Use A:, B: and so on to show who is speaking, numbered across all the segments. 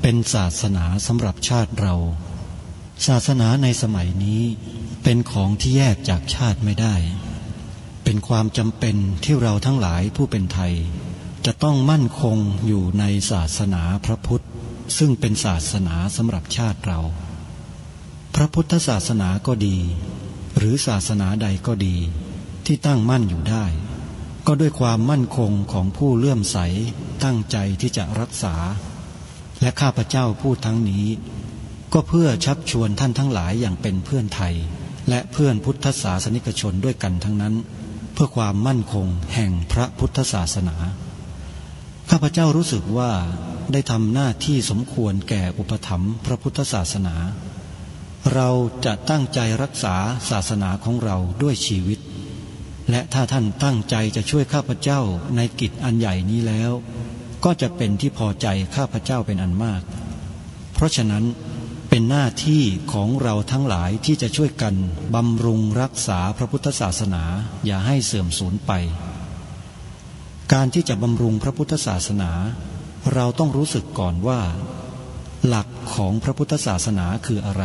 A: เป็นศาสนาสำหรับชาติเราศาสนาในสมัยนี้เป็นของที่แยกจากชาติไม่ได้เป็นความจำเป็นที่เราทั้งหลายผู้เป็นไทยจะต้องมั่นคงอยู่ในศาสนาพระพุทธซึ่งเป็นศาสนาสำหรับชาติเราพระพุทธศาสนาก็ดีหรือศาสนาใดก็ดีที่ตั้งมั่นอยู่ได้ก็ด้วยความมั่นคงของผู้เลื่อมใสตั้งใจที่จะรักษาและข้าพเจ้าพูดทั้งนี้ก็เพื่อชักชวนท่านทั้งหลายอย่างเป็นเพื่อนไทยและเพื่อนพุทธศาสนิกชนด้วยกันทั้งนั้นเพื่อความมั่นคงแห่งพระพุทธศาสนาข้าพเจ้ารู้สึกว่าได้ทำหน้าที่สมควรแก่อุปถัมภ์พระพุทธศาสนาเราจะตั้งใจรักษาศาสนาของเราด้วยชีวิตและถ้าท่านตั้งใจจะช่วยข้าพเจ้าในกิจอันใหญ่นี้แล้วก็จะเป็นที่พอใจข้าพเจ้าเป็นอันมากเพราะฉะนั้นเป็นหน้าที่ของเราทั้งหลายที่จะช่วยกันบำรุงรักษาพระพุทธศาสนาอย่าให้เสื่อมสูญไปการที่จะบำรุงพระพุทธศาสนาเราต้องรู้สึกก่อนว่าหลักของพระพุทธศาสนาคืออะไร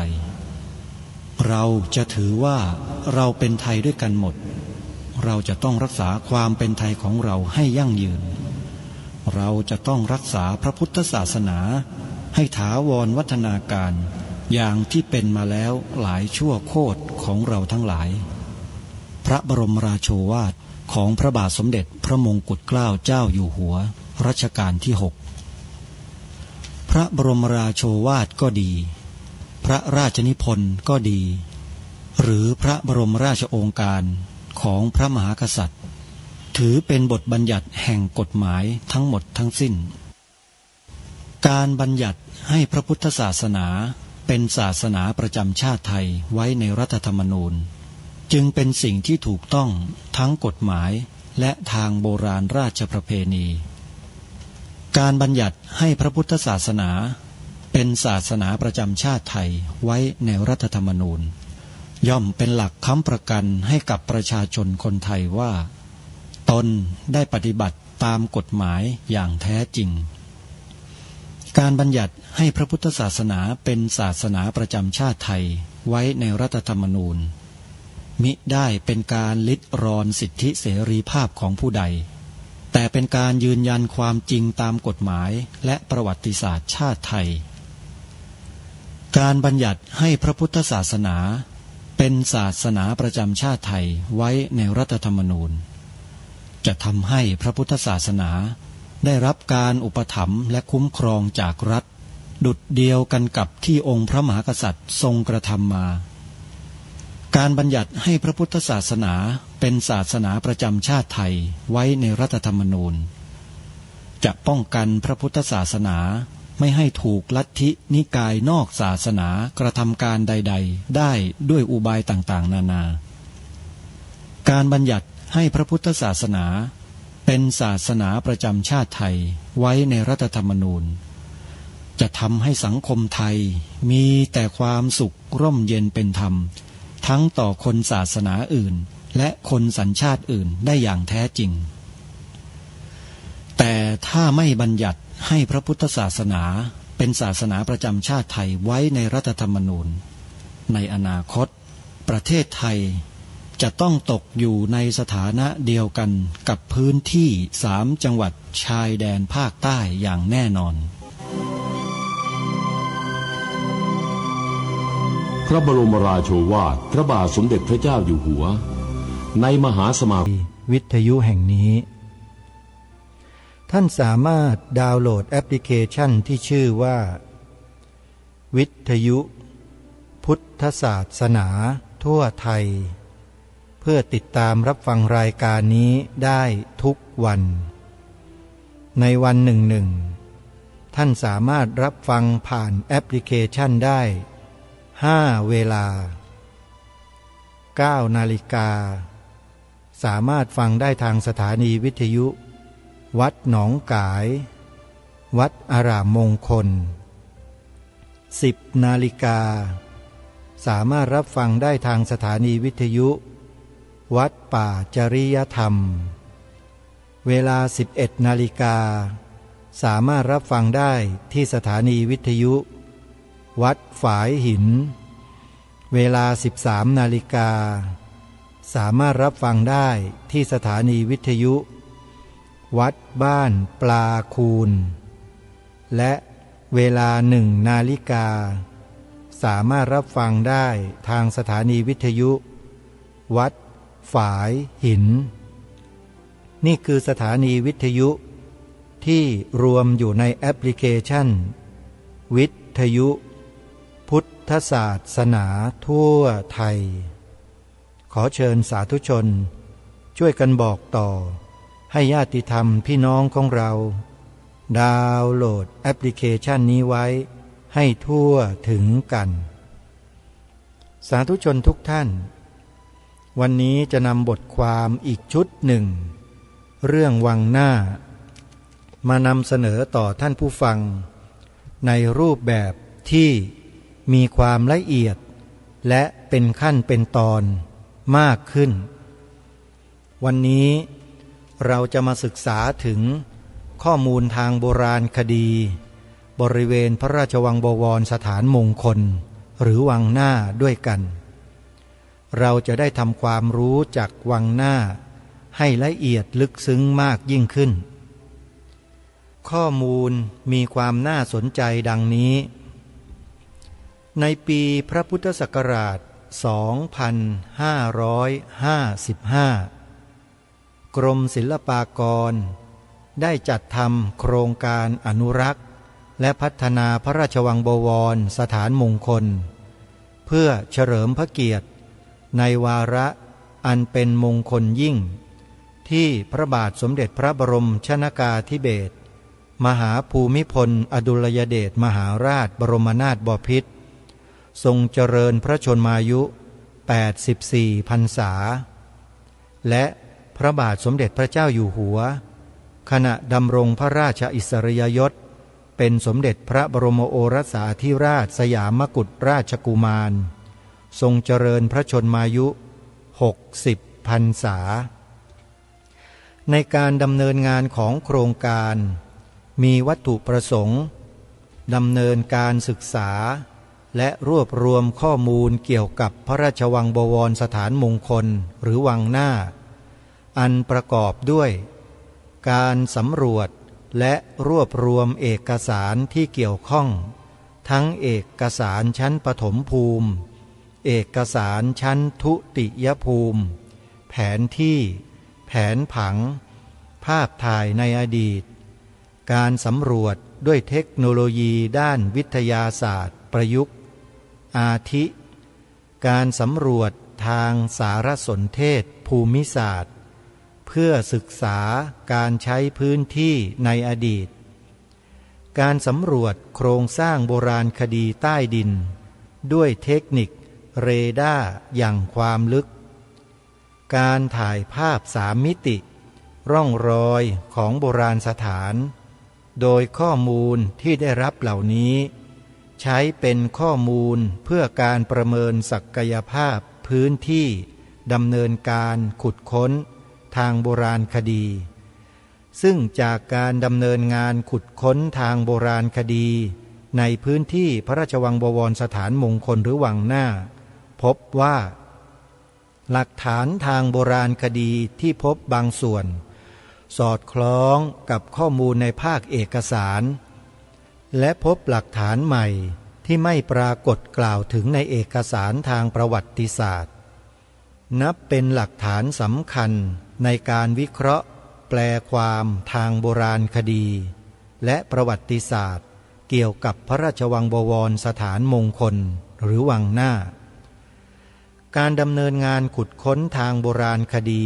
A: เราจะถือว่าเราเป็นไทยด้วยกันหมดเราจะต้องรักษาความเป็นไทยของเราให้ยั่งยืนเราจะต้องรักษาพระพุทธศาสนาให้ถาวรวัฒนาการอย่างที่เป็นมาแล้วหลายชั่วโคตรของเราทั้งหลายพระบรมราโชวาทของพระบาทสมเด็จพระมงกุฎเกล้าเจ้าอยู่หัวรัชกาลที่ 6พระบรมราโชวาทก็ดีพระราชนิพนธ์ก็ดีหรือพระบรมราชโองการของพระมหากษัตริย์ถือเป็นบทบัญญัติแห่งกฎหมายทั้งหมดทั้งสิ้นการบัญญัติให้พระพุทธศาสนาเป็นศาสนาประจำชาติไทยไว้ในรัฐธรรมนูญจึงเป็นสิ่งที่ถูกต้องทั้งกฎหมายและทางโบราณราชประเพณีการบัญญัติให้พระพุทธศาสนาเป็นศาสนาประจำชาติไทยไว้ในรัฐธรรมนูญย่อมเป็นหลักค้ำประกันให้กับประชาชนคนไทยว่าตนได้ปฏิบัติตามกฎหมายอย่างแท้จริงการบัญญัติให้พระพุทธศาสนาเป็นศาสนาประจำชาติไทยไว้ในรัฐธรรมนูญมิได้เป็นการลิดรอนสิทธิเสรีภาพของผู้ใดแต่เป็นการยืนยันความจริงตามกฎหมายและประวัติศาสตร์ชาติไทยการบัญญัติให้พระพุทธศาสนาเป็นศาสนาประจำชาติไทยไว้ในรัฐธรรมนูญจะทำให้พระพุทธศาสนาได้รับการอุปถัมภ์และคุ้มครองจากรัฐดุจเดียวกันกับที่องค์พระมหากษัตริย์ทรงกระทำมาการบัญญัติให้พระพุทธศาสนาเป็นศาสนาประจำชาติไทยไว้ในรัฐธรรมนูญจะป้องกันพระพุทธศาสนาไม่ให้ถูกลัทธินิกายนอกศาสนากระทำการใดๆได้ด้วยอุบายต่างๆนานาการบัญญัติให้พระพุทธศาสนาเป็นศาสนาประจำชาติไทยไว้ในรัฐธรรมนูญจะทำให้สังคมไทยมีแต่ความสุขร่มเย็นเป็นธรรมทั้งต่อคนศาสนาอื่นและคนสัญชาติอื่นได้อย่างแท้จริงแต่ถ้าไม่บัญญัติให้พระพุทธศาสนาเป็นศาสนาประจำชาติไทยไว้ในรัฐธรรมนูญในอนาคตประเทศไทยจะต้องตกอยู่ในสถานะเดียวกันกับพื้นที่3 จังหวัดชายแดนภาคใต้อย่างแน่นอน
B: พระบรมราโชวาทพระบาทสมเด็จพระเจ้าอยู่หัวในมหาสมาคม
C: วิทยุแห่งนี้ท่านสามารถดาวน์โหลดแอปพลิเคชันที่ชื่อว่าวิทยุพุทธศาสนาทั่วไทยเพื่อติดตามรับฟังรายการนี้ได้ทุกวันในวันหนึ่งท่านสามารถรับฟังผ่านแอปพลิเคชันได้5 เวลา 9 นาฬิกาสามารถฟังได้ทางสถานีวิทยุวัดหนองกายวัดอารามมงคล 10 นาฬิกาสามารถรับฟังได้ทางสถานีวิทยุวัดป่าจริยธรรมเวลา 11 นาฬิกา สามารถรับฟังได้ที่สถานีวิทยุวัดฝายหินเวลา 13 นาฬิกาสามารถรับฟังได้ที่สถานีวิทยุวัดบ้านปลาคูนและเวลา 1 นาฬิกาสามารถรับฟังได้ทางสถานีวิทยุวัดฝายหินนี่คือสถานีวิทยุที่รวมอยู่ในแอปพลิเคชันวิทยุพุทธศาสนาทั่วไทยขอเชิญสาธุชนช่วยกันบอกต่อให้ญาติธรรมพี่น้องของเราดาวน์โหลดแอปพลิเคชันนี้ไว้ให้ทั่วถึงกันสาธุชนทุกท่านวันนี้จะนำบทความอีกชุดหนึ่งเรื่องวังหน้ามานำเสนอต่อท่านผู้ฟังในรูปแบบที่มีความละเอียดและเป็นขั้นเป็นตอนมากขึ้นวันนี้เราจะมาศึกษาถึงข้อมูลทางโบราณคดีบริเวณพระราชวังบวรสถานมงคลหรือวังหน้าด้วยกันเราจะได้ทำความรู้จากวังหน้าให้ละเอียดลึกซึ้งมากยิ่งขึ้นข้อมูลมีความน่าสนใจดังนี้ในปีพระพุทธศักราช 2555 กรมศิลปากรได้จัดทำโครงการอนุรักษ์และพัฒนาพระราชวังบวรสถานมงคลเพื่อเฉลิมพระเกียรติในวาระอันเป็นมงคลยิ่งที่พระบาทสมเด็จพระบรมชนกาธิเบศรมหาภูมิพลอดุลยเดชมหาราชบรมนาถบพิตรทรงเจริญพระชนมายุ84 พรรษาและพระบาทสมเด็จพระเจ้าอยู่หัวขณะดำรงพระราชอิสริยยศเป็นสมเด็จพระบรมโอรสาธิราชสยามกุฎราชกุมารทรงเจริญพระชนมายุ60 พรรษาในการดำเนินงานของโครงการมีวัตถุประสงค์ดำเนินการศึกษาและรวบรวมข้อมูลเกี่ยวกับพระราชวังบวรสถานมงคลหรือวังหน้าอันประกอบด้วยการสำรวจและรวบรวมเอกสารที่เกี่ยวข้องทั้งเอกสารชั้นปฐมภูมิเอกสารชั้นทุติยภูมิแผนที่แผนผังภาพถ่ายในอดีตการสำรวจด้วยเทคโนโลยีด้านวิทยาศาสตร์ประยุกต์อาทิการสำรวจทางสารสนเทศภูมิศาสตร์เพื่อศึกษาการใช้พื้นที่ในอดีตการสำรวจโครงสร้างโบราณคดีใต้ดินด้วยเทคนิคเรดาร์อย่างความลึกการถ่ายภาพ3 มิติร่องรอยของโบราณสถานโดยข้อมูลที่ได้รับเหล่านี้ใช้เป็นข้อมูลเพื่อการประเมินศักยภาพพื้นที่ดำเนินการขุดค้นทางโบราณคดีซึ่งจากการดำเนินงานขุดค้นทางโบราณคดีในพื้นที่พระราชวังบวรสถานมงคลหรือวังหน้าพบว่าหลักฐานทางโบราณคดีที่พบบางส่วนสอดคล้องกับข้อมูลในภาคเอกสารและพบหลักฐานใหม่ที่ไม่ปรากฏกล่าวถึงในเอกสารทางประวัติศาสตร์นับเป็นหลักฐานสำคัญในการวิเคราะห์แปลความทางโบราณคดีและประวัติศาสตร์เกี่ยวกับพระราชวังบวรสถานมงคลหรือวังหน้าการดำเนินงานขุดค้นทางโบราณคดี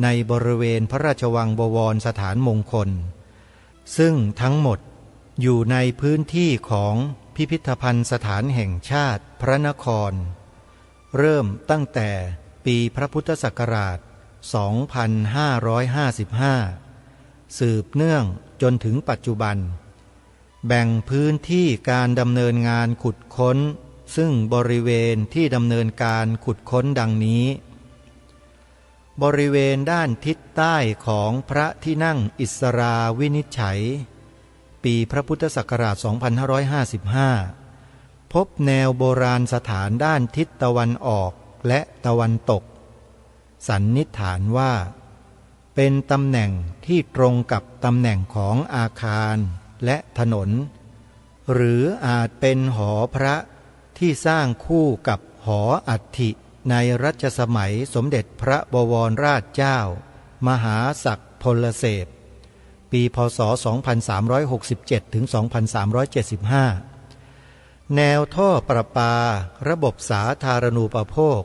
C: ในบริเวณพระราชวังบวรสถานมงคลซึ่งทั้งหมดอยู่ในพื้นที่ของพิพิธภัณฑ์สถานแห่งชาติพระนครเริ่มตั้งแต่ปีพระพุทธศักราช 2555 สืบเนื่องจนถึงปัจจุบันแบ่งพื้นที่การดำเนินงานขุดค้นซึ่งบริเวณที่ดำเนินการขุดค้นดังนี้บริเวณด้านทิศใต้ของพระที่นั่งอิสราวินิจฉัย ปีพระพุทธศักราช 2555 พบแนวโบราณสถานด้านทิศตะวันออกและตะวันตกสันนิษฐานว่าเป็นตำแหน่งที่ตรงกับตำแหน่งของอาคารและถนนหรืออาจเป็นหอพระที่สร้างคู่กับหออัฐิในรัชสมัยสมเด็จพระบวรราชเจ้ามหาศักดิ์พลเสพปีพ.ศ. 2367 ถึง 2375 แนวท่อประปาระบบสาธารณูปโภค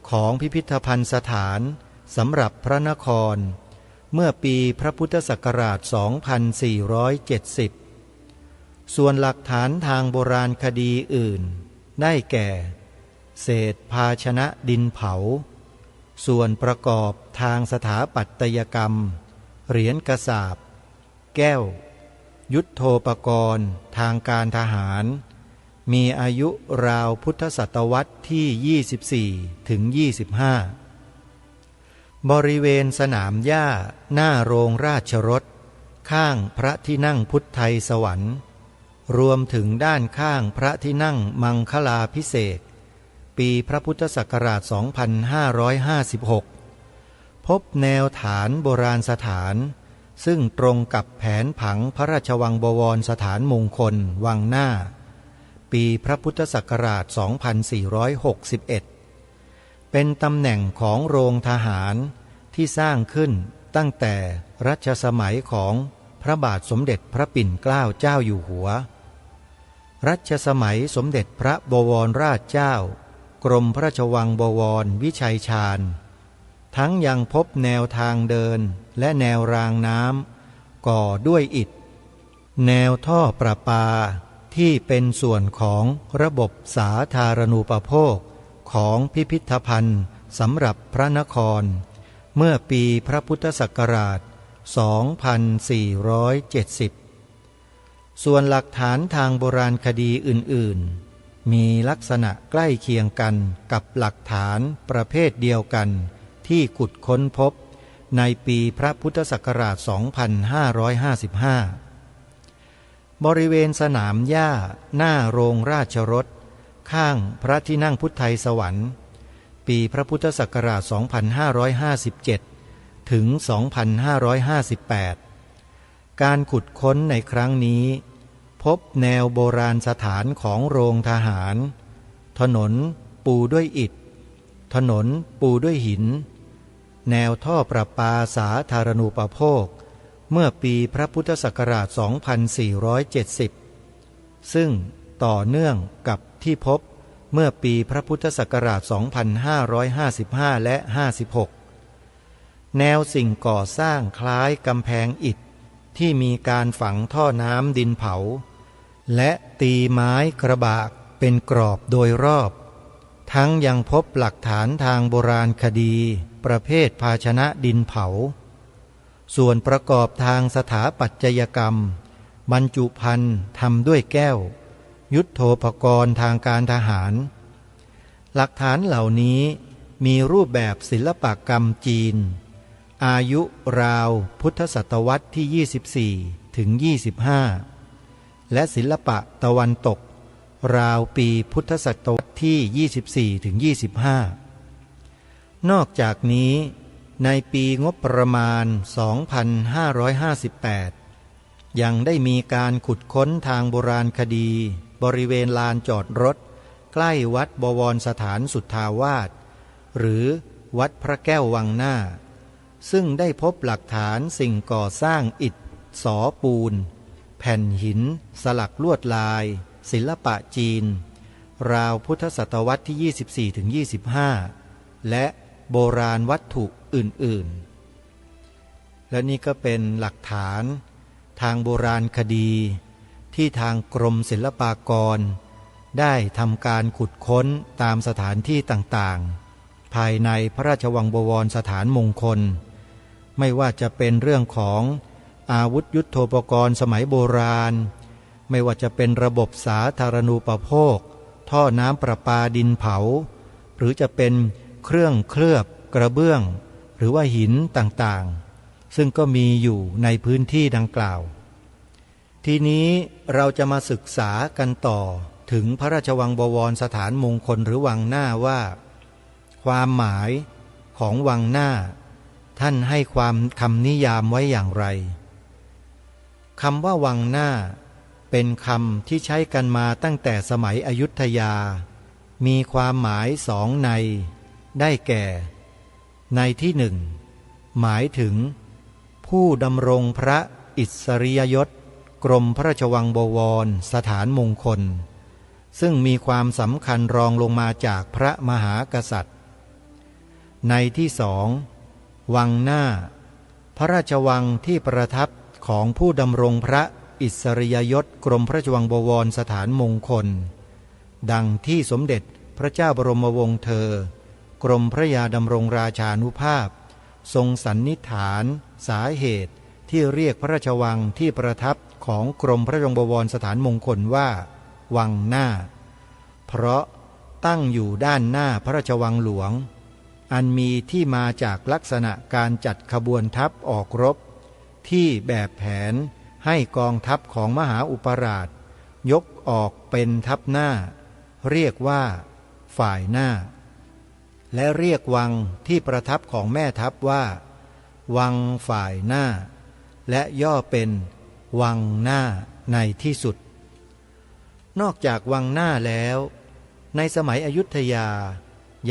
C: ของพิพิธภัณฑ์สถานสำหรับพระนครเมื่อปีพระพุทธศักราช 2470 ส่วนหลักฐานทางโบราณคดีอื่นได้แก่เศษภาชนะดินเผาส่วนประกอบทางสถาปัตยกรรมเหรียญกระสาบแก้วยุทโธปกรณ์ทางการทหารมีอายุราวพุทธศตวรรษที่ 24 ถึง 25 บริเวณสนามหญ้าหน้าโรงราชรถข้างพระที่นั่งพุทธไทยสวรรค์รวมถึงด้านข้างพระที่นั่งมังคลาภิเษกปีพระพุทธศักราช 2556 พบแนวฐานโบราณสถานซึ่งตรงกับแผนผังพระราชวังบวรสถานมงคลวังหน้าปีพระพุทธศักราช 2461 เป็นตำแหน่งของโรงทหารที่สร้างขึ้นตั้งแต่รัชสมัยของพระบาทสมเด็จพระปิ่นเกล้าเจ้าอยู่หัวรัชสมัยสมเด็จพระบวรราชเจ้ากรมพระราชวังบวรวิชัยชาญทั้งยังพบแนวทางเดินและแนวรางน้ำก่อด้วยอิฐแนวท่อประปาที่เป็นส่วนของระบบสาธารณูปโภคของพิพิธภัณฑ์สำหรับพระนครเมื่อปีพระพุทธศักราช 2470 ส่วนหลักฐานทางโบราณคดีอื่นๆมีลักษณะใกล้เคียงกันกับหลักฐานประเภทเดียวกันที่ขุดค้นพบในปีพระพุทธศักราช 2555 บริเวณสนามหญ้าหน้าโรงราชรถข้างพระที่นั่งพุทธไทยสวรรค์ปีพระพุทธศักราช 2557 ถึง 2558 การขุดค้นในครั้งนี้พบแนวโบราณสถานของโรงทหารถนนปูด้วยอิฐถนนปูด้วยหินแนวท่อประปาสาธารณูปโภคเมื่อปีพระพุทธศักราช 2470 ซึ่งต่อเนื่องกับที่พบเมื่อปีพระพุทธศักราช 2555 และ 56 แนวสิ่งก่อสร้างคล้ายกำแพงอิฐที่มีการฝังท่อน้ำดินเผาและตีไม้กระบากเป็นกรอบโดยรอบทั้งยังพบหลักฐานทางโบราณคดีประเภทภาชนะดินเผาส่วนประกอบทางสถาปัตยกรรมบรรจุภัณฑ์ทำด้วยแก้วยุทโธปกรณ์ทางการทหารหลักฐานเหล่านี้มีรูปแบบศิลปกรรมจีนอายุราวพุทธศตวรรษที่ 24 ถึง 25 และศิลปะตะวันตกราวปีพุทธศตวรรษที่ 24 ถึง 25 นอกจากนี้ในปีงบประมาณ 2558 ยังได้มีการขุดค้นทางโบราณคดีบริเวณลานจอดรถใกล้วัดบวรสถานสุทธาวาสหรือวัดพระแก้ววังหน้าซึ่งได้พบหลักฐานสิ่งก่อสร้างอิฐสอปูนแผ่นหินสลักลวดลายศิลปะจีนราวพุทธศตวรรษที่ 24 ถึง 25 และโบราณวัตถุอื่นๆและนี่ก็เป็นหลักฐานทางโบราณคดีที่ทางกรมศิลปากรได้ทำการขุดค้นตามสถานที่ต่างๆภายในพระราชวังบวรสถานมงคลไม่ว่าจะเป็นเรื่องของอาวุธยุทโธปกรณ์สมัยโบราณไม่ว่าจะเป็นระบบสาธารณูปโภคท่อน้ำประปาดินเผาหรือจะเป็นเครื่องเคลือบกระเบื้องหรือว่าหินต่างๆซึ่งก็มีอยู่ในพื้นที่ดังกล่าว ทีนี้เราจะมาศึกษากันต่อถึงพระราชวังบวรสถานมงคลหรือวังหน้าว่าความหมายของวังหน้าท่านให้ความคำนิยามไว้อย่างไรคำว่าวังหน้าเป็นคำที่ใช้กันมาตั้งแต่สมัยอยุธยามีความหมายสองในได้แก่ในที่หนึ่งหมายถึงผู้ดำรงพระอิสริยยศกรมพระราชวังบวรสถานมงคลซึ่งมีความสำคัญรองลงมาจากพระมหากษัตริย์ในที่สองวังหน้าพระราชวังที่ประทับของผู้ดำรงพระอิสริยยศกรมพระราชวังบวรสถานมงคลดังที่สมเด็จพระเจ้าบรมวงศ์เธอกรมพระยาดำรงราชานุภาพทรงสันนิษฐานสาเหตุที่เรียกพระราชวังที่ประทับของกรมพระราชวังบวรสถานมงคลว่าวังหน้าเพราะตั้งอยู่ด้านหน้าพระราชวังหลวงอันมีที่มาจากลักษณะการจัดขบวนทัพออกรบที่แบบแผนให้กองทัพของมหาอุปราชยกออกเป็นทัพหน้าเรียกว่าฝ่ายหน้าและเรียกวังที่ประทับของแม่ทัพว่าวังฝ่ายหน้าและย่อเป็นวังหน้าในที่สุดนอกจากวังหน้าแล้วในสมัยอยุธยา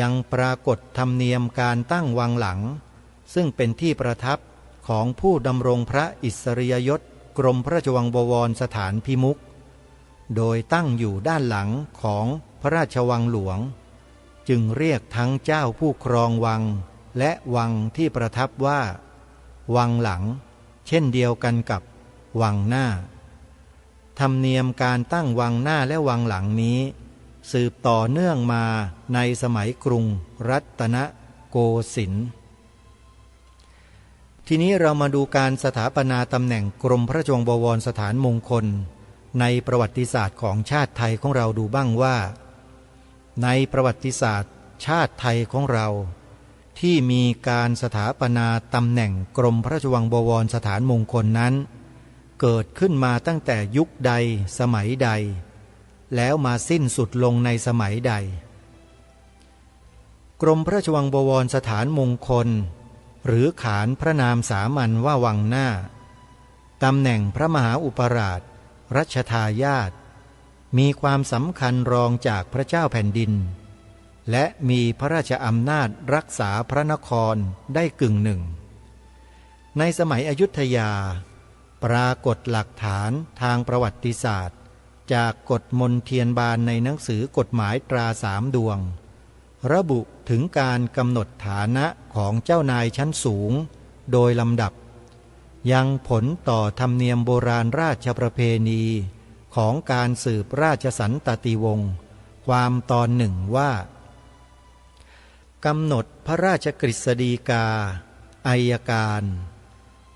C: ยังปรากฏธรรมเนียมการตั้งวังหลังซึ่งเป็นที่ประทับของผู้ดำรงพระอิสริยยศกรมพระราชวังบวรสถานพิมุขโดยตั้งอยู่ด้านหลังของพระราชวังหลวงจึงเรียกทั้งเจ้าผู้ครองวังและวังที่ประทับว่าวังหลังเช่นเดียวกันกับวังหน้าธรรมเนียมการตั้งวังหน้าและวังหลังนี้สืบต่อเนื่องมาในสมัยกรุงรัตนโกสินทร์ทีนี้เรามาดูการสถาปนาตำแหน่งกรมพระราชวังบวรสถานมงคลในประวัติศาสตร์ของชาติไทยของเราดูบ้างว่าในประวัติศาสตร์ชาติไทยของเราที่มีการสถาปนาตำแหน่งกรมพระราชวังบวรสถานมงคลนั้นเกิดขึ้นมาตั้งแต่ยุคใดสมัยใดแล้วมาสิ้นสุดลงในสมัยใดกรมพระราชวังบวรสถานมงคลหรือขานพระนามสามัญว่าวังหน้าตำแหน่งพระมหาอุปราชรัชทายาทมีความสำคัญรองจากพระเจ้าแผ่นดินและมีพระราชอำนาจรักษาพระนครได้กึ่งหนึ่งในสมัยอยุธยาปรากฏหลักฐานทางประวัติศาสตร์จากกฎมนเทียนบานในหนังสือกฎหมายตราสามดวงระบุถึงการกำหนดฐานะของเจ้านายชั้นสูงโดยลำดับยังผลต่อธรรมเนียมโบราณราชประเพณีของการสืบราชสันตติวงศ์ความตอนหนึ่งว่ากำหนดพระราชกฤษฎีกาอัยการ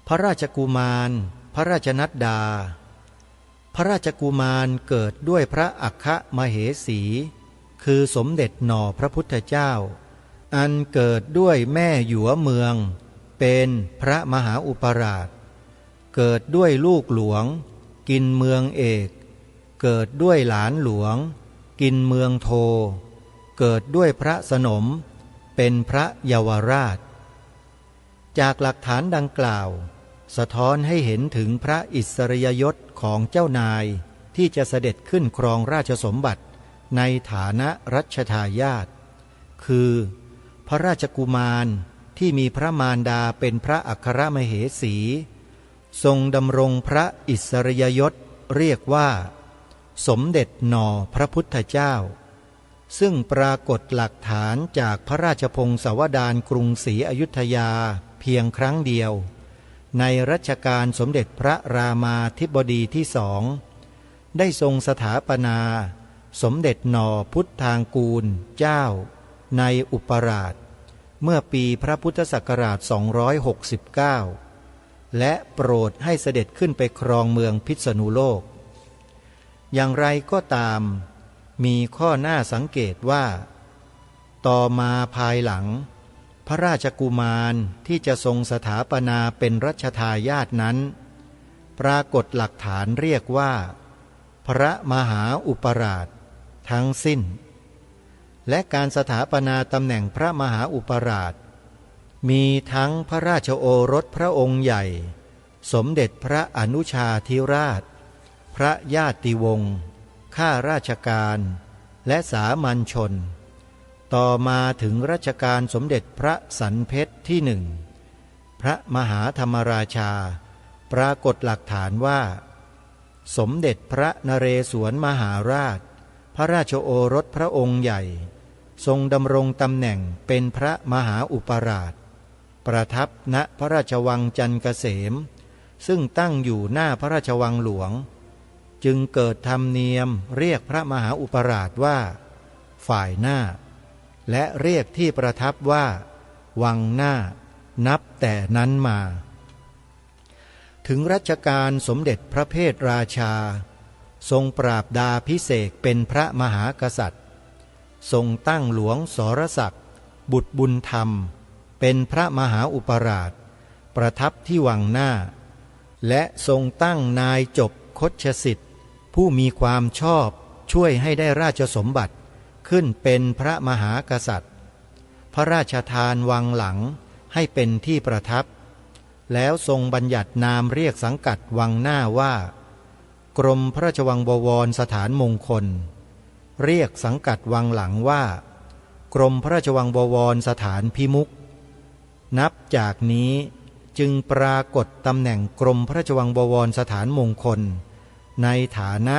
C: พระราชกุมารพระราชนัดดาพระราชกุมารเกิดด้วยพระอัคคมเหสีคือสมเด็จหน่อพระพุทธเจ้าอันเกิดด้วยแม่หยวเมืองเป็นพระมหาอุปราชเกิดด้วยลูกหลวงกินเมืองเอกเกิดด้วยหลานหลวงกินเมืองโทเกิดด้วยพระสนมเป็นพระเยาวราชจากหลักฐานดังกล่าวสะท้อนให้เห็นถึงพระอิสริยยศของเจ้านายที่จะเสด็จขึ้นครองราชสมบัติในฐานะรัชทายาทคือพระราชกุมารที่มีพระมารดาเป็นพระอัครมเหสีทรงดำรงพระอิสริยยศเรียกว่าสมเด็จหน่อพระพุทธเจ้าซึ่งปรากฏหลักฐานจากพระราชพงศาวดารกรุงศรีอยุธยาเพียงครั้งเดียวในรัชกาลสมเด็จพระรามาธิบดีที่สองได้ทรงสถาปนาสมเด็จหน่อพุทธางกูลเจ้าในอุปราชเมื่อปีพระพุทธศักราช269และโปรดให้เสด็จขึ้นไปครองเมืองพิษณุโลกอย่างไรก็ตามมีข้อน่าสังเกตว่าต่อมาภายหลังพระราชกุมารที่จะทรงสถาปนาเป็นรัชทายาทนั้น ปรากฏหลักฐานเรียกว่าพระมหาอุปราชทั้งสิ้นและการสถาปนาตำแหน่งพระมหาอุปราชมีทั้งพระราชโอรสพระองค์ใหญ่สมเด็จพระอนุชาธิราชพระญาติวงศ์ข้าราชการและสามัญชนต่อมาถึงรัชกาลสมเด็จพระสันเพชรที่หนึ่งพระมหาธรรมราชาปรากฏหลักฐานว่าสมเด็จพระนเรศวรมหาราชพระราชโอรสพระองค์ใหญ่ทรงดำรงตำแหน่งเป็นพระมหาอุปราชประทับณพระราชวังจันทร์เกษมซึ่งตั้งอยู่หน้าพระราชวังหลวงจึงเกิดธรรมเนียมเรียกพระมหาอุปราชว่าฝ่ายหน้าและเรียกที่ประทับว่าวังหน้านับแต่นั้นมาถึงรัชกาลสมเด็จพระเพทราชาทรงปราบดาภิเษกเป็นพระมหากษัตริย์ทรงตั้งหลวงสรศักดิ์บุตรบุญธรรมเป็นพระมหาอุปราชประทับที่วังหน้าและทรงตั้งนายจบคชสิทธิ์ผู้มีความชอบช่วยให้ได้ราชสมบัติขึ้นเป็นพระมหากษัตริย์พระราชทานวังหลังให้เป็นที่ประทับแล้วทรงบัญญัตินามเรียกสังกัดวังหน้าว่ากรมพระราชวังบวรสถานมงคลเรียกสังกัดวังหลังว่ากรมพระราชวังบวรสถานพิมุขนับจากนี้จึงปรากฏตำแหน่งกรมพระราชวังบวรสถานมงคลในฐานะ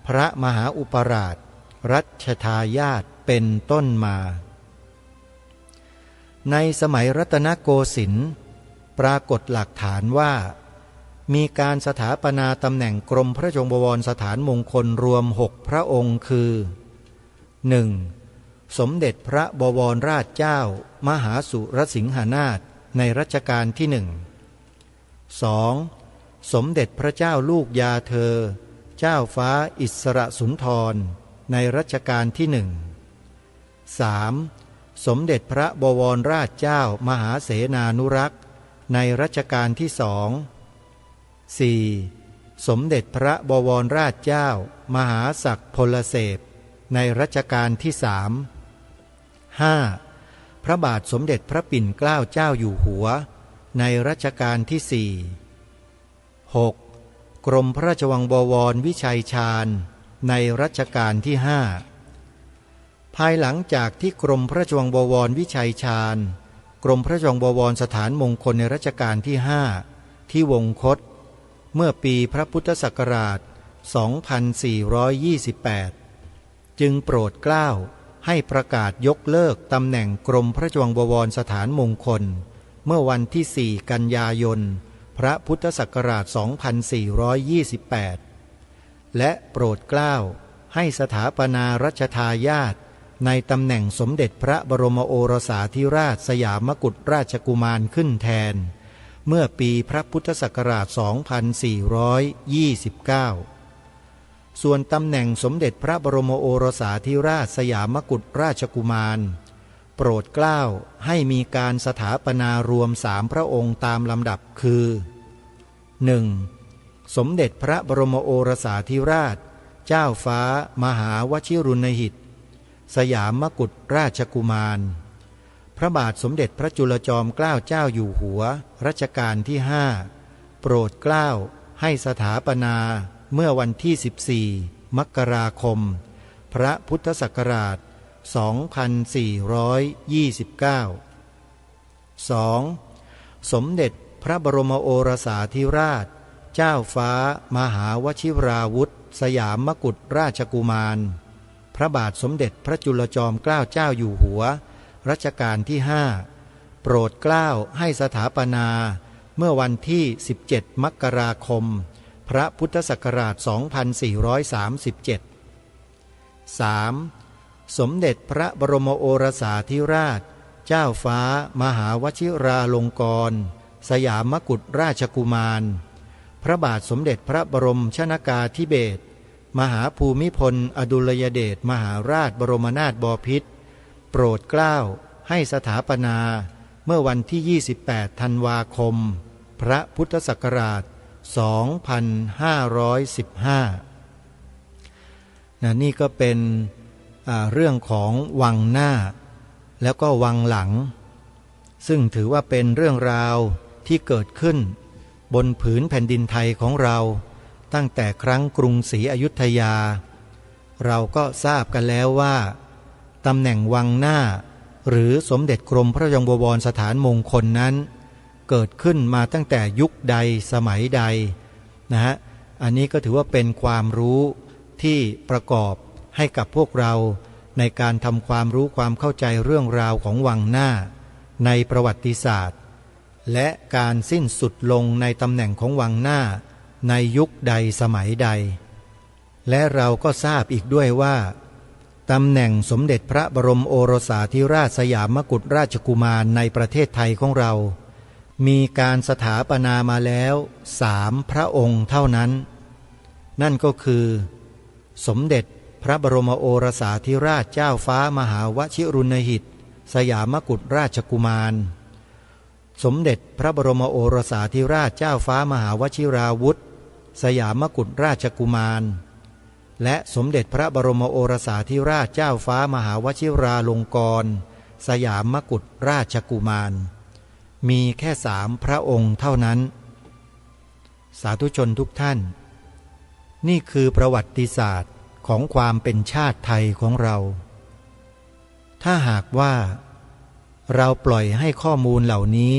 C: พระมหาอุปราชรัชทายาทเป็นต้นมาในสมัยรัตนโกสินทร์ปรากฏหลักฐานว่ามีการสถาปนาตำแหน่งกรมพระราชวังบวรสถานมงคลรวม6พระองค์คือ 1. สมเด็จพระบวรราชเจ้ามหาสุรสิงหนาถในรัชกาลที่2. สมเด็จพระเจ้าลูกยาเธอเจ้าฟ้าอิสระสุนทรในรัชกาลที่3. สมเด็จพระบวรราชเจ้ามหาเสนานุรักษ์ในรัชกาลที่4. สมเด็จพระบวรราชเจ้ามหาศักดิ์พลเสพในรัชกาลที่5. พระบาทสมเด็จพระปิ่นเกล้าเจ้าอยู่หัวในรัชกาลที่6. กรมพระราชวังบวรวิชัยชาญในรัชกาลที่5ภายหลังจากที่กรมพระราชวังบวรวิชัยชาญกรมพระราชวังบวรสถานมงคลในรัชกาลที่5ที่วงคตเมื่อปีพระพุทธศักราช 2428 จึงโปรดเกล้าให้ประกาศยกเลิกตำแหน่งกรมพระราชวังบวรสถานมงคลเมื่อวันที่4 กันยายนพระพุทธศักราช 2428 และโปรดเกล้าให้สถาปนารัชทายาทในตำแหน่งสมเด็จพระบรมโอรสาธิราชสยามกุฎราชกุมารขึ้นแทนเมื่อปีพระพุทธศักราช 2429 ส่วนตำแหน่งสมเด็จพระบรมโอรสาธิราชสยามกุฎราชกุมารโปรดเกล้าให้มีการสถาปนารวม3พระองค์ตามลำดับคือ 1. สมเด็จพระบรมโอรสาธิราชเจ้าฟ้ามหาวชิรุณหิตสยามกุฎราชกุมารพระบาทสมเด็จพระจุลจอมเกล้าเจ้าอยู่หัวรัชกาลที่5โปรดเกล้าให้สถาปนาเมื่อวันที่14 มกราคมพระพุทธศักราช 2429 2. สมเด็จพระบรมโอรสาธิราชเจ้าฟ้ามหาวชิราวุธสยามกุฎราชกุมารพระบาทสมเด็จพระจุลจอมเกล้าเจ้าอยู่หัวรัชกาลที่5โปรดเกล้าให้สถาปนาเมื่อวันที่17 มกราคมพระพุทธศักราช 2437 3. สมเด็จพระบรมโอรสาธิราชเจ้าฟ้ามหาวชิราลงกรณ์สยามกุฎราชกุมารพระบาทสมเด็จพระบรมชนกาธิเบศรมหาภูมิพลอดุลยเดชมหาราชบรมนาถบพิตรโปรดเกล้าให้สถาปนาเมื่อวันที่28 ธันวาคมพระพุทธศักราช นี่ก็เป็นเรื่องของวังหน้าแล้วก็วังหลังซึ่งถือว่าเป็นเรื่องราวที่เกิดขึ้นบนผืนแผ่นดินไทยของเราตั้งแต่ครั้งกรุงศรีอยุธยาเราก็ทราบกันแล้วว่าตำแหน่งวังหน้าหรือสมเด็จกรมพระยงบวรสถานมงคลนั้นเกิดขึ้นมาตั้งแต่ยุคใดสมัยใดนะฮะอันนี้ก็ถือว่าเป็นความรู้ที่ประกอบให้กับพวกเราในการทำความรู้ความเข้าใจเรื่องราวของวังหน้าในประวัติศาสตร์และการสิ้นสุดลงในตำแหน่งของวังหน้าในยุคใดสมัยใดและเราก็ทราบอีกด้วยว่าตำแหน่งสมเด็จพระบรมโอรสาธิราชสยามกุฎราชกุมารในประเทศไทยของเรามีการสถาปนามาแล้ว3 พระองค์เท่านั้นนั่นก็คือสมเด็จพระบรมโอรสาธิราชเจ้าฟ้ามหาวชิรุณหิตสยามกุฎราชกุมารสมเด็จพระบรมโอรสาธิราชเจ้าฟ้ามหาวชิราวุธสยามกุฎราชกุมารและสมเด็จพระบรมโอรสาธิราชเจ้าฟ้ามหาวชิราลงกรณ์สยามกุฎราชกุมารมีแค่3 พระองค์เท่านั้นสาธุชนทุกท่านนี่คือประวัติศาสตร์ของความเป็นชาติไทยของเราถ้าหากว่าเราปล่อยให้ข้อมูลเหล่านี้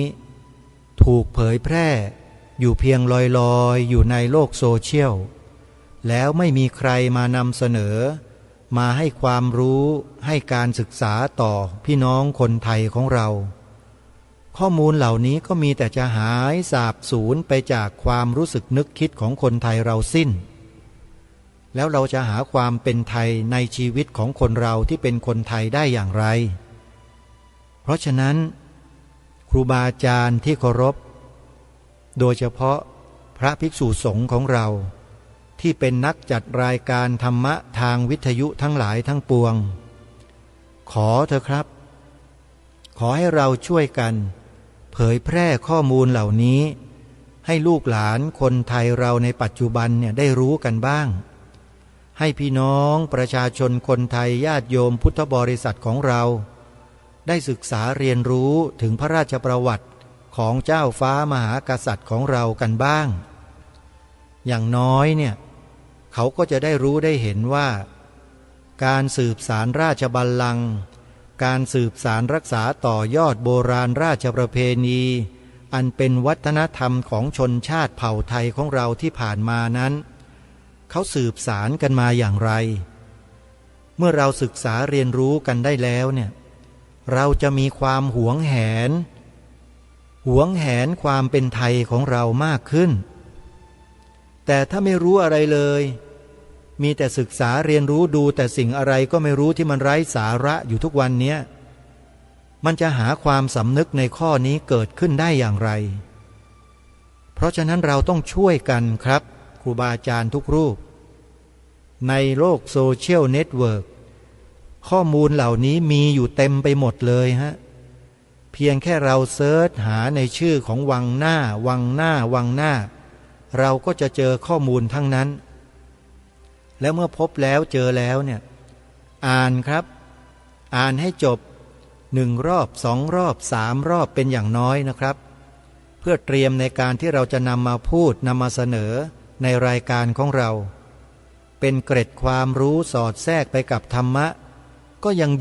C: ถูกเผยแพร่อยู่เพียงลอยๆอยู่ในโลกโซเชียลแล้วไม่มีใครมานำเสนอมาให้ความรู้ให้การศึกษาต่อพี่น้องคนไทยของเราข้อมูลเหล่านี้ก็มีแต่จะหายสาบสูญไปจากความรู้สึกนึกคิดของคนไทยเราสิ้นแล้วเราจะหาความเป็นไทยในชีวิตของคนเราที่เป็นคนไทยได้อย่างไรเพราะฉะนั้นครูบาอาจารย์ที่เคารพโดยเฉพาะพระภิกษุสงฆ์ของเราที่เป็นนักจัดรายการธรรมะทางวิทยุทั้งหลายทั้งปวงขอเถอะครับขอให้เราช่วยกันเผยแพร่ข้อมูลเหล่านี้ให้ลูกหลานคนไทยเราในปัจจุบันได้รู้กันบ้างให้พี่น้องประชาชนคนไทยญาติโยมพุทธบริษัทของเราได้ศึกษาเรียนรู้ถึงพระราชประวัติของเจ้าฟ้ามหากษัตริย์ของเรากันบ้างอย่างน้อยเขาก็จะได้รู้ได้เห็นว่าการสืบสารราชบัลลังก์การสืบสารรักษาต่อยอดโบราณราชประเพณีอันเป็นวัฒนธรรมของชนชาติเผ่าไทยของเราที่ผ่านมานั้นเขาสืบสารกันมาอย่างไรเมื่อเราศึกษาเรียนรู้กันได้แล้วเราจะมีความหวงแหนความเป็นไทยของเรามากขึ้นแต่ถ้าไม่รู้อะไรเลยมีแต่ศึกษาเรียนรู้ดูแต่สิ่งอะไรก็ไม่รู้ที่มันไร้สาระอยู่ทุกวันนี้มันจะหาความสำนึกในข้อนี้เกิดขึ้นได้อย่างไรเพราะฉะนั้นเราต้องช่วยกันครับครูบาอาจารย์ทุกรูปในโลกโซเชียลเน็ตเวิร์กข้อมูลเหล่านี้มีอยู่เต็มไปหมดเลยเพียงแค่เราเซิร์ชหาในชื่อของวังหน้าเราก็จะเจอข้อมูลทั้งนั้นแล้วเมื่อพบแล้วเจอแล้วอ่านครับอ่านให้จบ1 รอบ2 รอบ3 รอบเป็นอย่างน้อยนะครับเพื่อเตรียมในการที่เราจะนำมาพูดนำมาเสนอในรายการของเราเป็นเกร็ดความรู้สอดแทรกไปกับธรรมะก็ยัง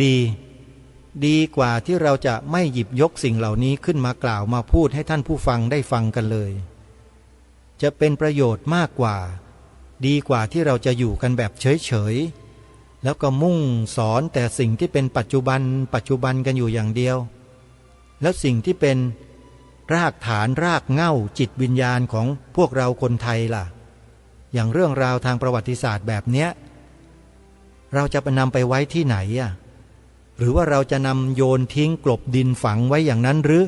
C: ดีกว่าที่เราจะไม่หยิบยกสิ่งเหล่านี้ขึ้นมากล่าวมาพูดให้ท่านผู้ฟังได้ฟังกันเลยจะเป็นประโยชน์มากกว่าดีกว่าที่เราจะอยู่กันแบบเฉยๆแล้วก็มุ่งสอนแต่สิ่งที่เป็นปัจจุบันกันอยู่อย่างเดียวแล้วสิ่งที่เป็นรากฐานรากเหง้าจิตวิญญาณของพวกเราคนไทยล่ะอย่างเรื่องราวทางประวัติศาสตร์แบบเนี้ยเราจะนำไปไว้ที่ไหนหรือว่าเราจะนำโยนทิ้งกลบดินฝังไว้อย่างนั้นหรือ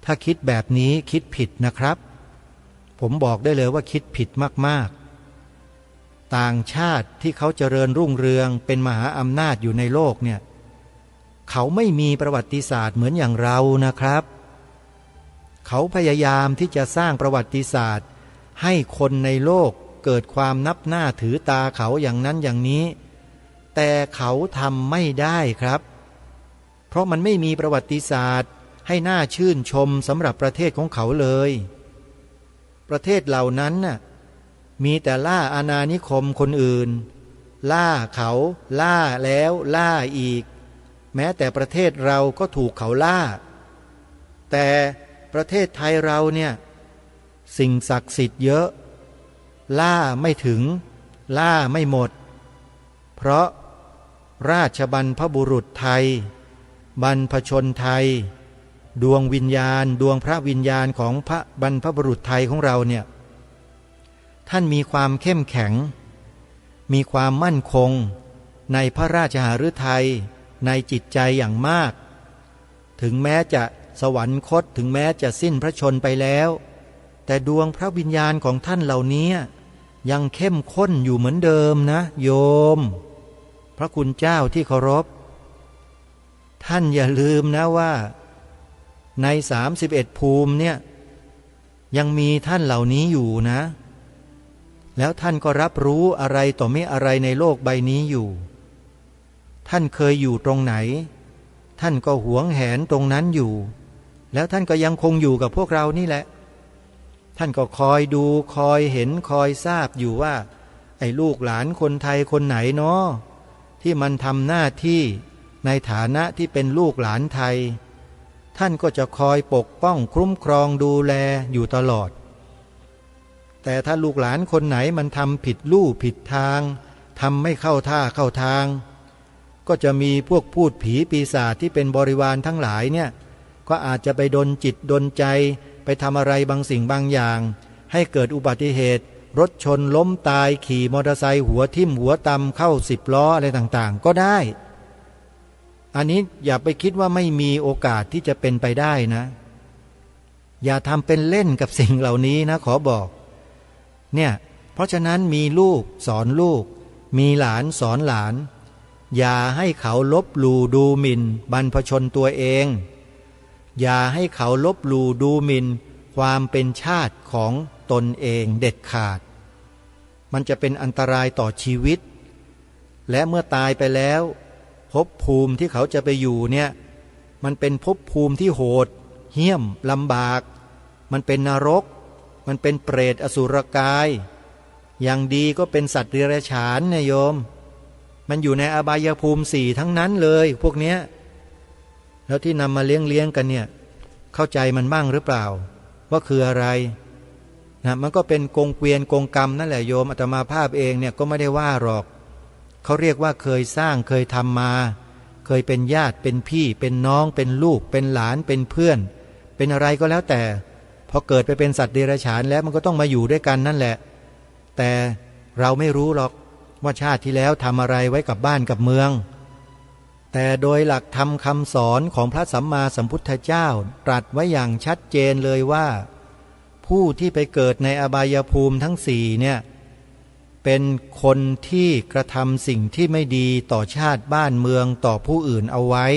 C: ถ้าคิดแบบนี้คิดผิดนะครับผมบอกได้เลยว่าคิดผิดมากๆต่างชาติที่เขาเจริญรุ่งเรืองเป็นมหาอำนาจอยู่ในโลกเขาไม่มีประวัติศาสตร์เหมือนอย่างเรานะครับ เขาพยายามที่จะสร้างประวัติศาสตร์ให้คนในโลกเกิดความนับหน้าถือตาเขาอย่างนั้นอย่างนี้แต่เขาทำไม่ได้ครับเพราะมันไม่มีประวัติศาสตร์ให้น่าชื่นชมสำหรับประเทศของเขาเลยประเทศเหล่านั้นน่ะมีแต่ล่าอาณานิคมคนอื่นล่าเขาล่าแล้วล่าอีกแม้แต่ประเทศเราก็ถูกเขาล่าแต่ประเทศไทยเราเนี่ยสิ่งศักดิ์สิทธิ์เยอะล่าไม่ถึงล่าไม่หมดเพราะราชบรรพบุรุษไทยบรรพชนไทยดวงวิญญาณดวงพระวิญญาณของพระบรรพบุรุษไทยของเราเนี่ยท่านมีความเข้มแข็งมีความมั่นคงในพระราชหฤทัยในจิตใจอย่างมากถึงแม้จะสวรรคตถึงแม้จะสิ้นพระชนม์ไปแล้วแต่ดวงพระวิญญาณของท่านเหล่านี้ยังเข้มข้นอยู่เหมือนเดิมนะโยมพระคุณเจ้าที่เคารพท่านอย่าลืมนะว่าใน31ภูมิเนี่ยยังมีท่านเหล่านี้อยู่นะแล้วท่านก็รับรู้อะไรต่อไม่อะไรในโลกใบนี้อยู่ท่านเคยอยู่ตรงไหนท่านก็หวงแหนตรงนั้นอยู่แล้วท่านก็ยังคงอยู่กับพวกเรานี่แหละท่านก็คอยดูคอยเห็นคอยทราบอยู่ว่าไอ้ลูกหลานคนไทยคนไหนเนาะที่มันทำหน้าที่ในฐานะที่เป็นลูกหลานไทยท่านก็จะคอยปกป้องคุ้มครองดูแลอยู่ตลอดแต่ถ้าลูกหลานคนไหนมันทำผิดลู่ผิดทางทำไม่เข้าท่าเข้าทางก็จะมีพวกพูดผีปีศาจที่เป็นบริวารทั้งหลายเนี่ยก็อาจจะไปดลจิตดลใจไปทำอะไรบางสิ่งบางอย่างให้เกิดอุบัติเหตุรถชนล้มตายขี่มอเตอร์ไซค์หัวทิ่มหัวตำเข้า10 ล้ออะไรต่างๆก็ได้อันนี้อย่าไปคิดว่าไม่มีโอกาสที่จะเป็นไปได้นะอย่าทำเป็นเล่นกับสิ่งเหล่านี้นะขอบอกเนี่ยเพราะฉะนั้นมีลูกสอนลูกมีหลานสอนหลานอย่าให้เขาลบหลู่ดูหมิ่นบรรพชนตัวเองอย่าให้เขาลบหลู่ดูหมิ่นความเป็นชาติของตนเองเด็ดขาดมันจะเป็นอันตรายต่อชีวิตและเมื่อตายไปแล้วภพภูมิที่เขาจะไปอยู่เนี่ยมันเป็นภพภูมิที่โหดเหี้ยมลำบากมันเป็นนรกมันเป็นเปรตอสุรกายอย่างดีก็เป็นสัตว์เดรัจฉานเนี่ยโยมมันอยู่ในอบายภูมิ4ทั้งนั้นเลยพวกเนี้ยแล้วที่นำมาเลี้ยงกันเนี่ยเข้าใจมันบ้างหรือเปล่าว่าคืออะไรนะมันก็เป็นกงเกวียนกงกรรมนั่นแหละโยมอาตมาภาพเองเนี่ยก็ไม่ได้ว่าหรอกเขาเรียกว่าเคยสร้างเคยทำมาเคยเป็นญาติเป็นพี่เป็นน้องเป็นลูกเป็นหลานเป็นเพื่อนเป็นอะไรก็แล้วแต่พอเกิดไปเป็นสัตว์เดรัจฉานแล้วมันก็ต้องมาอยู่ด้วยกันนั่นแหละแต่เราไม่รู้หรอกว่าชาติที่แล้วทำอะไรไว้กับบ้านกับเมืองแต่โดยหลักธรรมคำสอนของพระสัมมาสัมพุทธเจ้าตรัสไว้อย่างชัดเจนเลยว่าผู้ที่ไปเกิดในอบายภูมิทั้ง4เนี่ยเป็นคนที่กระทำสิ่งที่ไม่ดีต่อชาติบ้านเมืองต่อผู้อื่นเอาไว้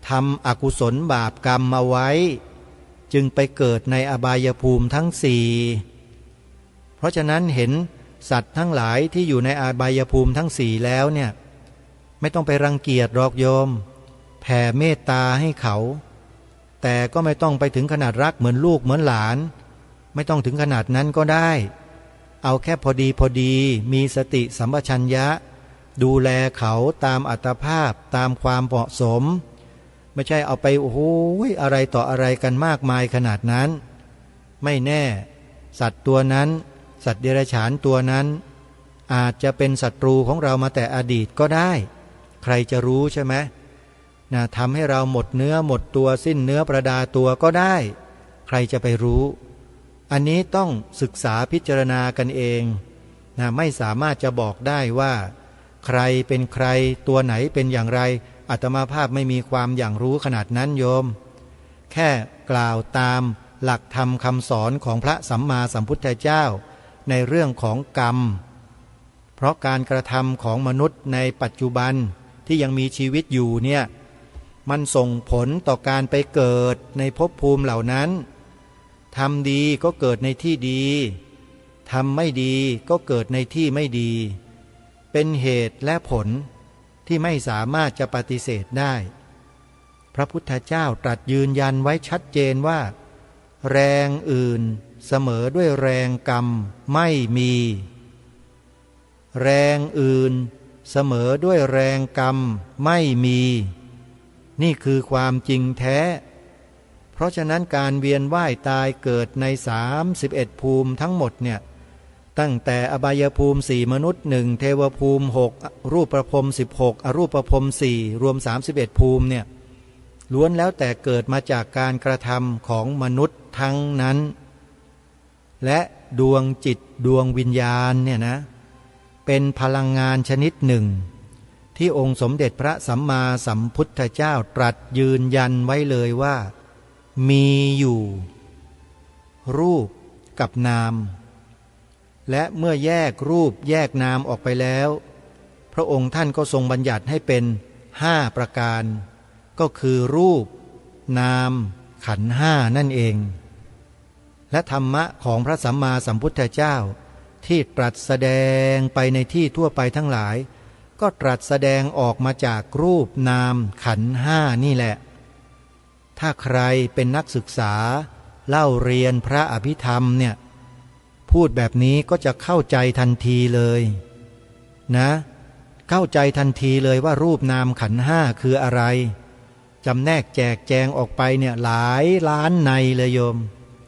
C: ทำอกุศลบาปกรรมเอาไว้จึงไปเกิดในอบายภูมิทั้ง4เพราะฉะนั้นเห็นสัตว์ทั้งหลายที่อยู่ในอบายภูมิทั้ง4แล้วเนี่ยไม่ต้องไปรังเกียจหรอกโยมแผ่เมตตาให้เขาแต่ก็ไม่ต้องไปถึงขนาดรักเหมือนลูกเหมือนหลานไม่ต้องถึงขนาดนั้นก็ได้เอาแค่พอดีมีสติสัมปชัญญะดูแลเขาตามอัตภาพตามความเหมาะสมไม่ใช่เอาไปโอ้โหอะไรต่ออะไรกันมากมายขนาดนั้นไม่แน่สัตว์ตัวนั้นสัตว์เดรัจฉานตัวนั้นอาจจะเป็นศัตรูของเรามาแต่อดีตก็ได้ใครจะรู้ใช่ไหมนะทำให้เราหมดเนื้อหมดตัวสิ้นเนื้อประดาตัวก็ได้ใครจะไปรู้อันนี้ต้องศึกษาพิจารณากันเองนะไม่สามารถจะบอกได้ว่าใครเป็นใครตัวไหนเป็นอย่างไรอาตมาภาพไม่มีความอย่างรู้ขนาดนั้นโยมแค่กล่าวตามหลักธรรมคำสอนของพระสัมมาสัมพุทธเจ้าในเรื่องของกรรมเพราะการกระทำของมนุษย์ในปัจจุบันที่ยังมีชีวิตอยู่เนี่ยมันส่งผลต่อการไปเกิดในภพภูมิเหล่านั้น ทำดีก็เกิดในที่ดีทำไม่ดีก็เกิดในที่ไม่ดี เป็นเหตุและผลที่ไม่สามารถจะปฏิเสธได้พระพุทธเจ้าตรัสยืนยันไว้ชัดเจนว่าแรงอื่นเสมอด้วยแรงกรรมไม่มีแรงอื่นเสมอด้วยแรงกรรมไม่มีนี่คือความจริงแท้เพราะฉะนั้นการเวียนว่ายตายเกิดใน31ภูมิทั้งหมดเนี่ยตั้งแต่อบายภูมิ4มนุษย์1เทวภูมิ6รูปประพรหม16อรูปประพรหม4รวม31ภูมิเนี่ยล้วนแล้วแต่เกิดมาจากการกระทำของมนุษย์ทั้งนั้นและดวงจิตดวงวิญญาณเนี่ยนะเป็นพลังงานชนิดหนึ่งที่องค์สมเด็จพระสัมมาสัมพุทธเจ้าตรัสยืนยันไว้เลยว่ามีอยู่รูปกับนามและเมื่อแยกรูปแยกนามออกไปแล้วพระองค์ท่านก็ทรงบัญญัติให้เป็น5ประการก็คือรูปนามขันธ์5นั่นเองและธรรมะของพระสัมมาสัมพุทธเจ้าที่ตรัสแสดงไปในที่ทั่วไปทั้งหลายก็ตรัสแสดงออกมาจากรูปนามขันธ์5นี่แหละถ้าใครเป็นนักศึกษาเล่าเรียนพระอภิธรรมเนี่ยพูดแบบนี้ก็จะเข้าใจทันทีเลยนะเข้าใจทันทีเลยว่ารูปนามขันธ์5คืออะไรจำแนกแจกแจงออกไปเนี่ยหลายล้านในเลยโยม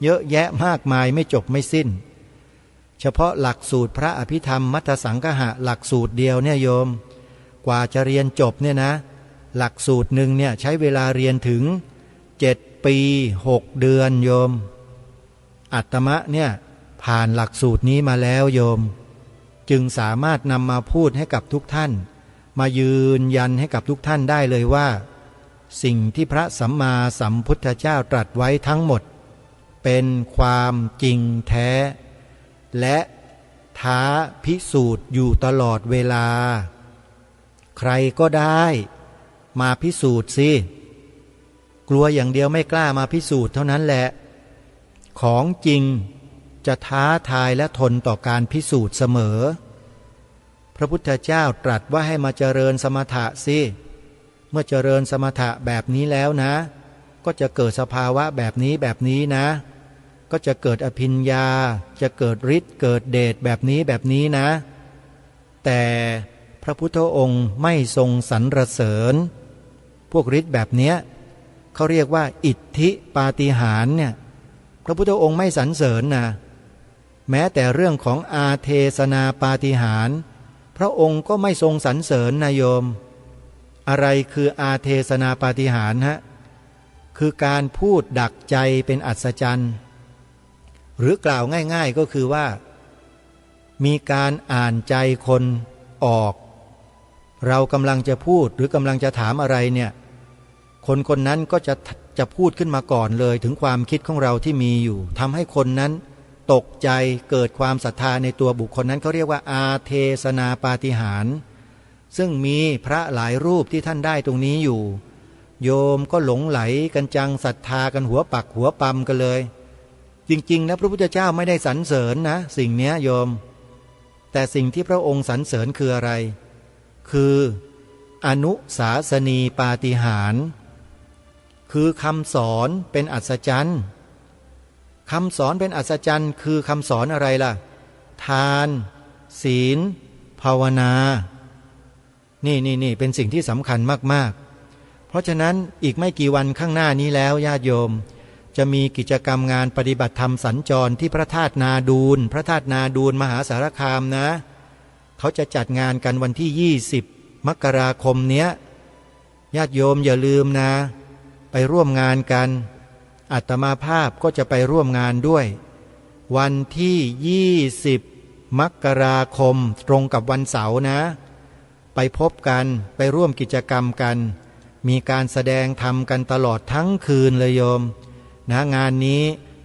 C: เยอะแยะมากมายไม่จบไม่สิ้นเฉพาะหลักสูตรพระอภิธรรมมัทธสังฆะหลักสูตรเดียวเนี่ยโยมกว่าจะเรียนจบเนี่ยนะหลักสูตรหนึ่งเนี่ยใช้เวลาเรียนถึง7 ปี6 เดือนโยมอาตมะเนี่ยผ่านหลักสูตรนี้มาแล้วโยมจึงสามารถนำมาพูดให้กับทุกท่านมายืนยันให้กับทุกท่านได้เลยว่าสิ่งที่พระสัมมาสัมพุทธเจ้าตรัสไว้ทั้งหมดเป็นความจริงแท้และท้าพิสูจน์อยู่ตลอดเวลาใครก็ได้มาพิสูจน์สิกลัวอย่างเดียวไม่กล้ามาพิสูจน์เท่านั้นแหละของจริงจะท้าทายและทนต่อการพิสูจน์เสมอพระพุทธเจ้าตรัสว่าให้มาเจริญสมถะสิเมื่อเจริญสมถะแบบนี้แล้วนะก็จะเกิดสภาวะแบบนี้นะก็จะเกิดอภิญญาจะเกิดฤทธิ์เกิดเดชแบบนี้นะแต่พระพุทธองค์ไม่ทรงสรรเสริญพวกฤทธิ์แบบเนี้ยเขาเรียกว่าอิทธิปาฏิหาริย์เนี่ยพระพุทธองค์ไม่สรรเสริญนะแม้แต่เรื่องของอาเทศนาปาฏิหาริย์พระองค์ก็ไม่ทรงสรรเสริญนะโยมอะไรคืออาเทศนาปาฏิหาริย์ฮะคือการพูดดักใจเป็นอัศจรรย์หรือกล่าวง่ายๆก็คือว่ามีการอ่านใจคนออกเรากำลังจะพูดหรือกำลังจะถามอะไรเนี่ยคนคนนั้นก็จะพูดขึ้นมาก่อนเลยถึงความคิดของเราที่มีอยู่ทำให้คนนั้นตกใจเกิดความศรัทธาในตัวบุคคลนั้นเขาเรียกว่าอาเทศนาปาฏิหาริย์ซึ่งมีพระหลายรูปที่ท่านได้ตรงนี้อยู่โยมก็หลงไหลกันจังศรัทธากันหัวปักหัวปั๊มกันเลยจริงๆนะพระพุทธเจ้าไม่ได้สรรเสริญนะสิ่งนี้โยมแต่สิ่งที่พระองค์สรรเสริญคืออะไรคืออนุสาสนีปาฏิหาริย์คือคำสอนเป็นอัศจรรย์คำสอนเป็นอัศจรรย์คือคำสอนอะไรล่ะทานศีลภาวนานี่เป็นสิ่งที่สำคัญมากๆเพราะฉะนั้นอีกไม่กี่วันข้างหน้านี้แล้วญาติโยมจะมีกิจกรรมงานปฏิบัติธรรมสัญจรที่พระธาตุนาดูลพระธาตุนาดูลมหาสารคามนะเขาจะจัดงานกันวันที่20 มกราคมเนี้ยญาติโยมอย่าลืมนะไปร่วมงานกันอาตมาภาพก็จะไปร่วมงานด้วยวันที่20 มกราคมตรงกับวันเสาร์นะไปพบกันไปร่วมกิจกรรมกันมีการแสดงธรรมกันตลอดทั้งคืนเลยโยมนะงานนี้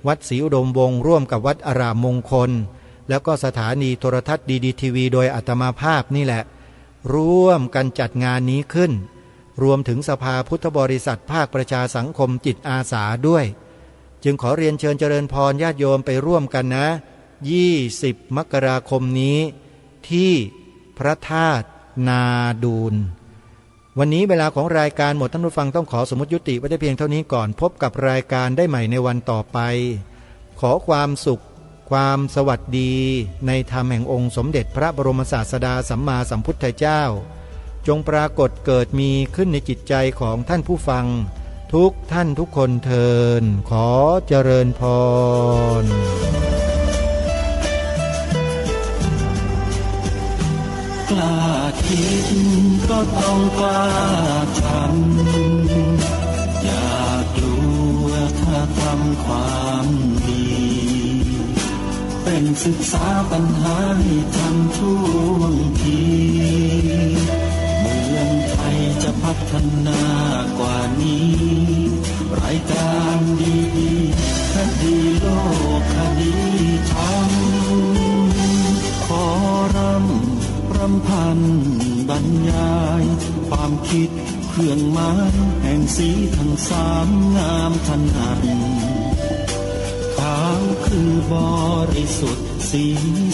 C: วัดศรีอุดมวงศ์ร่วมกับวัดอารามมงคลแล้วก็สถานีโทรทัศน์ดีทีวีโดยอาตมาภาพนี่แหละร่วมกันจัดงานนี้ขึ้นรวมถึงสภาพุทธบริษัทภาคประชาสังคมจิตอาสาด้วย จึงขอเรียนเชิญเจริญพรญาติโยมไปร่วมกันนะ20 มกราคมนี้ที่พระธาตุนาดูลวันนี้เวลาของรายการหมดท่านผู้ฟังต้องขอสมมติยุติไว้ได้เพียงเท่านี้ก่อนพบกับรายการได้ใหม่ในวันต่อไปขอความสุขความสวัสดีในธรรมแห่งองค์สมเด็จพระบรมศาสดาสัมมาสัมพุทธเจ้าจงปรากฏเกิดมีขึ้นในจิตใจของท่านผู้ฟังทุกท่านทุกคนเทินขอเจริญพร
A: กล้าคิดก็ต้องกล้าทำอย่ากลัวถ้าทำความดีเป็นศึกษาปัญหาให้ทันท่วงทีเมืองไทยจะพัฒนากว่านี้รายการดีๆคดีโลกคดีธรรมขอรำพันบรรยายความคิดเครื่องหมายแห่งสีทั้งสามงามถนัดขาวคือบริสุทธิ์สี